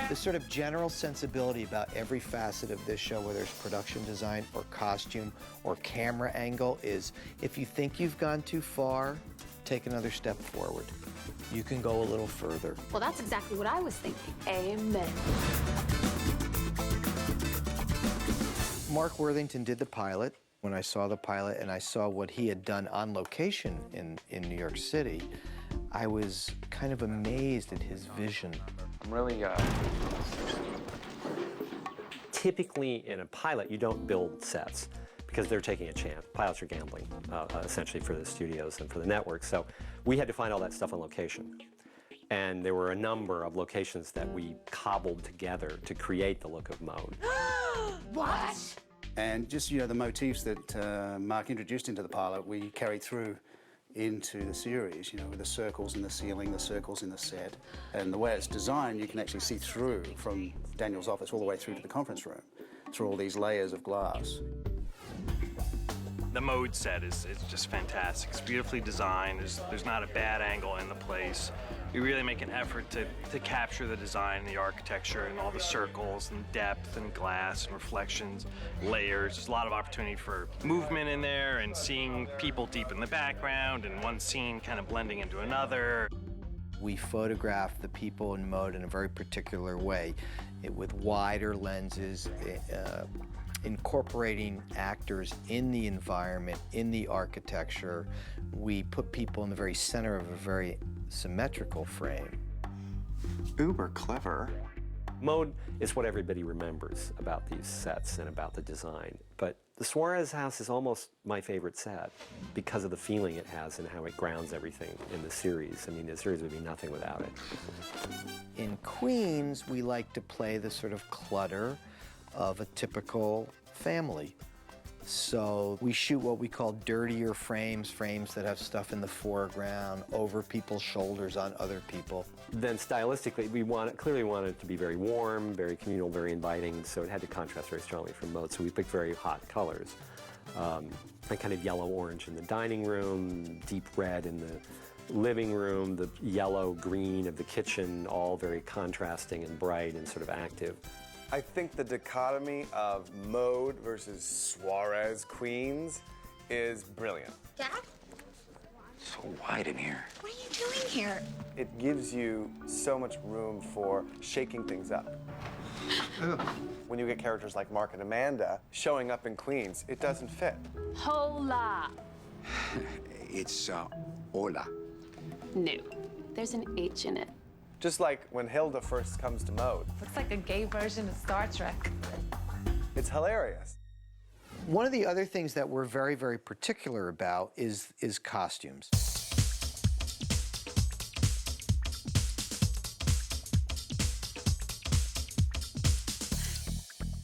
The sort of general sensibility about every facet of this show, whether it's production design or costume or camera angle, is if you think you've gone too far, take another step forward. You can go a little further. Well, that's exactly what I was thinking. Amen. Mark Worthington did the pilot. When I saw the pilot and I saw what he had done on location in New York City, I was kind of amazed at his vision. I'm really, Typically in a pilot, you don't build sets because they're taking a chance. Pilots are gambling, essentially, for the studios and for the networks. So we had to find all that stuff on location. And there were a number of locations that we cobbled together to create the look of Mode. What? And just, you know, the motifs that Mark introduced into the pilot, we carried through into the series, you know, with the circles in the ceiling, the circles in the set. And the way it's designed, you can actually see through from Daniel's office all the way through to the conference room, through all these layers of glass. The Mode set is just fantastic. It's beautifully designed. There's not a bad angle in the place. We really make an effort to capture the design and the architecture and all the circles and depth and glass and reflections, layers. There's a lot of opportunity for movement in there and seeing people deep in the background and one scene kind of blending into another. We photographed the people in Mode in a very particular way, with wider lenses, incorporating actors in the environment, in the architecture. We put people in the very center of a very symmetrical frame. uber clever. Mode is what everybody remembers about these sets and about the design. But the Suarez house is almost my favorite set because of the feeling it has and how it grounds everything in the series. I mean, the series would be nothing without it. In Queens, we like to play the sort of clutter of a typical family. So we shoot what we call dirtier frames, frames that have stuff in the foreground, over people's shoulders on other people. Then stylistically, we clearly wanted it to be very warm, very communal, very inviting, so it had to contrast very strongly from Mode. So we picked very hot colors. Like kind of yellow-orange in the dining room, deep red in the living room, the yellow-green of the kitchen, all very contrasting and bright and sort of active. I think the dichotomy of Mode versus Suarez Queens is brilliant. Dad? So wide in here. What are you doing here? It gives you so much room for shaking things up. When you get characters like Mark and Amanda showing up in Queens, it doesn't fit. Hola. It's, hola. No, there's an H in it. Just like when Hilda first comes to Mode. Looks like a gay version of Star Trek. It's hilarious. One of the other things that we're very, very particular about is costumes.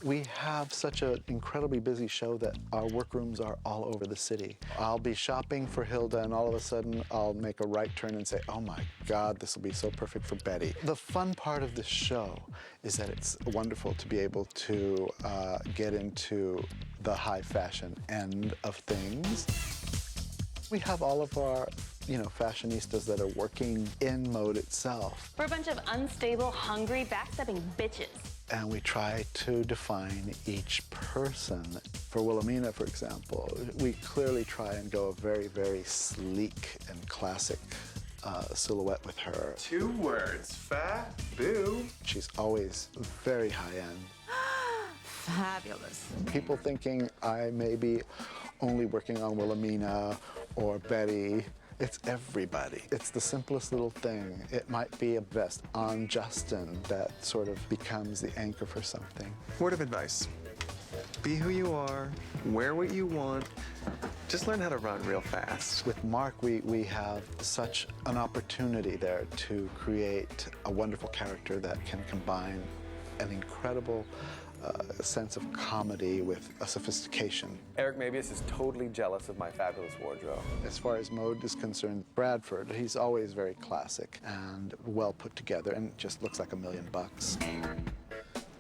We have such an incredibly busy show that our workrooms are all over the city. I'll be shopping for Hilda, and all of a sudden, I'll make a right turn and say, oh my God, this will be so perfect for Betty. The fun part of this show is that it's wonderful to be able to get into the high fashion end of things. We have all of our fashionistas that are working in Mode itself. We're a bunch of unstable, hungry, backstabbing bitches. And we try to define each person. For Wilhelmina, for example, we clearly try and go a very, very sleek and classic silhouette with her. 2 words, faboo. She's always very high-end. Fabulous. People thinking I may be only working on Wilhelmina or Betty. It's everybody. It's the simplest little thing. It might be a vest on Justin that sort of becomes the anchor for something. Word of advice. Be who you are, wear what you want, just learn how to run real fast. With Mark, we have such an opportunity there to create a wonderful character that can combine an incredible sense of comedy with a sophistication. Eric Mabius is totally jealous of my fabulous wardrobe. As far as Mode is concerned, Bradford, he's always very classic and well put together and just looks like $1 million.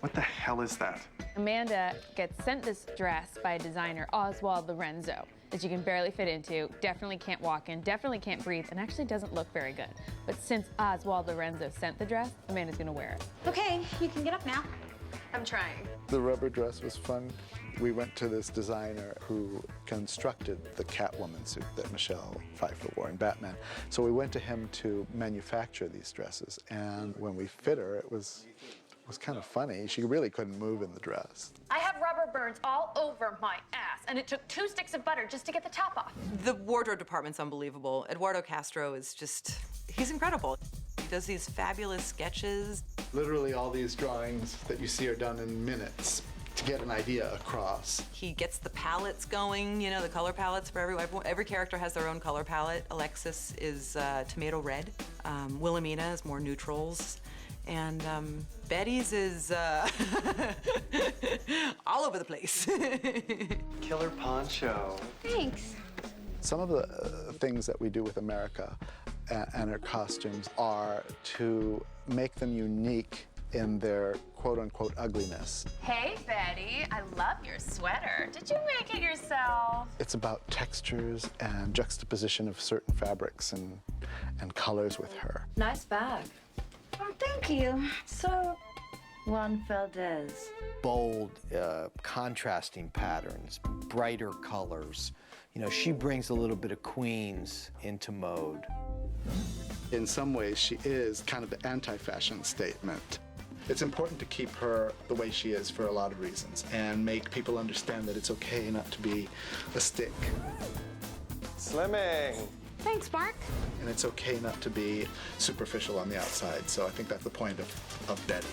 What the hell is that? Amanda gets sent this dress by designer Oswald Lorenzo. that you can barely fit into, definitely can't walk in, definitely can't breathe, and actually doesn't look very good. But since Oswald Lorenzo sent the dress, Amanda's gonna wear it. Okay, you can get up now. I'm trying. The rubber dress was fun. We went to this designer who constructed the Catwoman suit that Michelle Pfeiffer wore in Batman. So we went to him to manufacture these dresses, and when we fit her, it was kind of funny. She really couldn't move in the dress. I have rubber burns all over my ass, and it took 2 sticks of butter just to get the top off. The wardrobe department's unbelievable. Eduardo Castro is just, he's incredible. He does these fabulous sketches. Literally all these drawings that you see are done in minutes to get an idea across. He gets the palettes going, you know, the color palettes for every character has their own color palette. Alexis is tomato red. Wilhelmina is more neutrals. And Betty's is all over the place. Killer poncho. Thanks. Some of the things that we do with America and her costumes are to make them unique in their quote-unquote ugliness. Hey, Betty, I love your sweater. Did you make it yourself? It's about textures and juxtaposition of certain fabrics and colors with her. Nice bag. Oh, thank you. So, Juan Valdez. Bold, contrasting patterns, brighter colors. You know, she brings a little bit of Queens into mode. In some ways, she is kind of the anti-fashion statement. It's important to keep her the way she is for a lot of reasons and make people understand that it's okay not to be a stick. Slimming. Thanks, Mark. And it's okay not to be superficial on the outside. So I think that's the point of Betty.